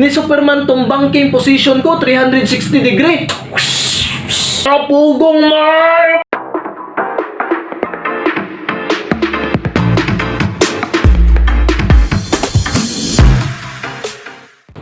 Ni Superman tumbangking position ko 360 degree. Kapugong Mark!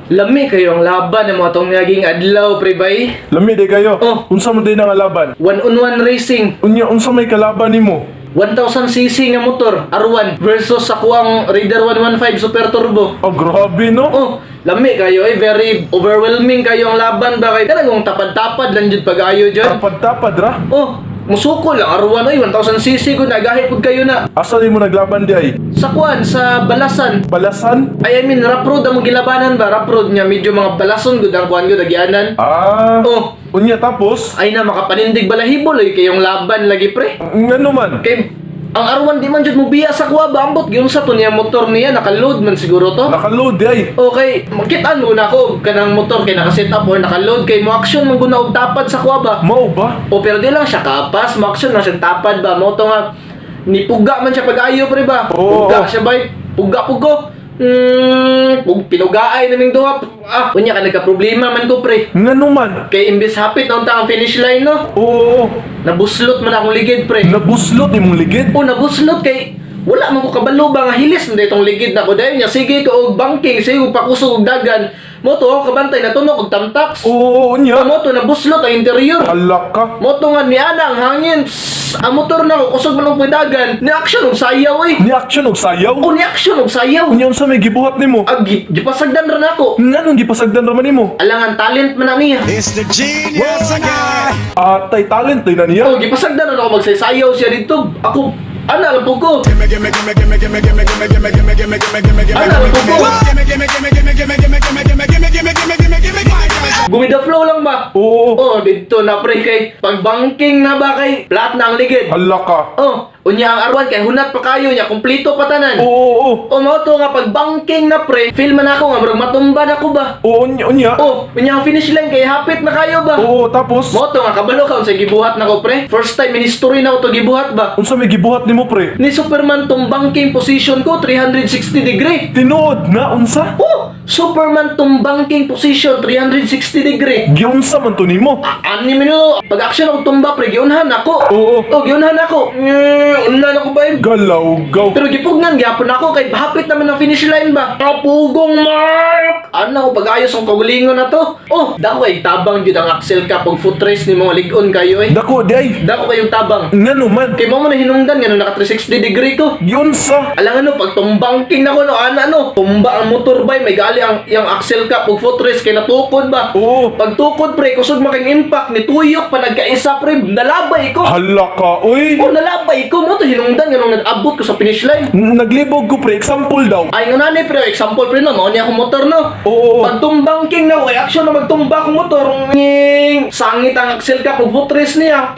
Lami kayo ang laban ng mga tong naging adlaw, pre bay. Lami di kayo. Oh. Unsa man din ang laban? One-on-one racing. Unya unsa may kalaban nimo? 1000cc nga motor, R1 versus sa kuang Raider 115 Super Turbo. Oh, grabe no. Oh, lami kayo very overwhelming kayo ang laban ba kay kanang tapad-tapad lang jud pag-ayo jud. Tapad-tapad ra. Oh, musuko lang R1 ay 1000cc ko nagahit pud kayo na. Asa di mo naglaban di ay? Sa kuan sa Balasan. Balasan? I mean, rough road ang gilabanan ba? Rough road niya, medyo mga balason gud ang kuan gud agyanan. Ah. Oh, Unya tapos? ay na makapanindig balahibo lay kayong laban lagi pre. Ngano man? Kay ang R1 di man jud mo biya sa kuha ba ambot gyud sa to niya motor niya naka-load man siguro to. Nakaload di ay. Okay, makitaan mo na ko kanang motor kay naka-set up or naka-load kay mo action man gud na og tapad sa kuha ba. Mao ba? O pero di lang siya kapas, mo action na siya tapad ba mo to nga ni puga man siya pag-ayo pre ba. Oo. Puga siya ba? Puga pugo. Pinugaay naming duha. Unya ka nagka-problema man ko pre. Ngano man? Kay imbes hapit na unta ang finish line no. Oo. Nabuslot man akong ligid pre. Nabuslot imong ligid. O nabuslot kay wala man ko kabalo ba nga hilis na itong ligid na ko dahil niya sige ko og banking sige og pakusog og dagan mo to ako kabantay na tunog og tamtax Oo, unya. mo to nabuslot ang interior Hala ka. mo to nga niana ang hangin. Ang motor na ko kusog man og dagan ni action og sayaw Ni action og sayaw. o ni action og sayaw Unya unsa may gibuhat nimo? gipasagdan ra nako Nganong gipasagdan ra man nimo? alangan talent man na niya. It's the genius again. Tay talent din na niya. Oh, gipasagdan na ako magsayaw siya dito. Ako, ana lang po ko. Gimme, gimme, gimme, gimme, gimme, gimme, gimme, gimme, gimme, gimme, gimme, gimme, gimme, Ano, ano, gimme, ano? gimme, gimme, gimme, gimme, gimme, gimme, gimme, gimme, gimme, gimme, gimme, gimme, gimme, gimme. Gumida flow lang ba? Oo. Oh, dito na pre kay pag-banking na ba kay flat na ang ligid. Hala ka. Oh, unya ang R1 kay hunat pa kayo niya, kumpleto pa tanan. Oo. O mo to nga pag-banking na pre, feel man ako nga murag matumba na ko ba. Oo, unya. Oh, unya ang finish line kay hapit na kayo ba. Oo, tapos Mo to nga kabalo ka sa gibuhat na ko pre. First time in history na ko to gibuhat ba. unsa may gibuhat nimo pre? Ni Superman tumbangking position ko 360 degree. Tinuod na unsa? Oh, Superman tumbangking position 360 degree. Giunsa man to nimo? Ani minuto pag-action ako tumba pre, giunhan ako. Oo. Oh, giunhan ako. Unhan ako ba yun? Galaw-gaw. Pero gipugnan gyapon ako kay hapit naman ang finish line ba. Kapugong Mark! Ano pag-ayos ang kagulingon na to? Oh, dako ay tabang jud ang axle ka pag foot race ni mga ligon kayo eh. Dako di ay. Dako kayong tabang. Ngano man? Kay mo na hinungdan nga naka 360 degree ko. Giunsa? Alang ano, pag tumbangking na ko no, tumba ang motor ba, may gali ang yung axle ka, pag foot race, kay natukod ba? Oo. Pag tukod pre, kusog making impact, ni tuyok pa nagkaisa pre, nalabay ko. Hala ka, uy. Oh, nalabay ko mo to, hinungdan nga nung nag-abot ko sa finish line. Naglibog ko pre, example daw. Ay nga nani pre, example pre no, mao niya akong motor no. Oo. Pag tumbangking na ko, action na magtumba akong motor, nging, sangit ang axle ka, pag foot race niya.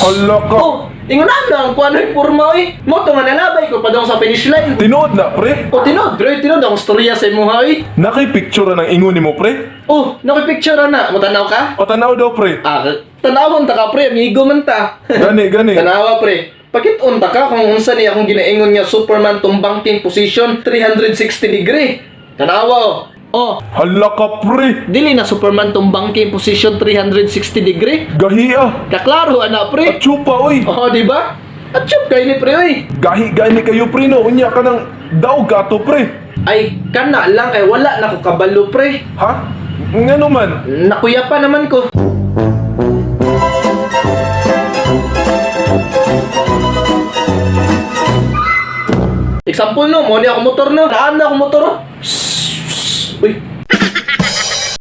Hala ka. Oh, ingunan lang, kung ano yung forma oy. Mo to nga nalabay ko pa daw sa finish line. Tinuod na pre. O tinod, akong storya sa imo hay. Nakipicture ng ingon nimo pre. Oh, nakipicture na. Matanaw ka? O tanaw daw pre. Tanawon ta ka pre, amigo man ta. Gani. Tanawa pre. Pakit-on ta ka kung unsa ni akong ginaingon nga Superman tumbangking position 360 degree. Tanawa oh. Oh, Hala ka pre. dili na Superman tumbangking position 360 degree. Gahiya. Kaklaro ana pre. Chupa oy. Oh, di ba? At chup kay ni pre oy. Gahi kayo pre no. Unya ka ng daw gato pre. Ay kana lang ay wala na ko kabalo pre. Ha? Ngano man? Nakuya pa naman ko. Example no, mo ni ako motor no. Naan na ako motor oh.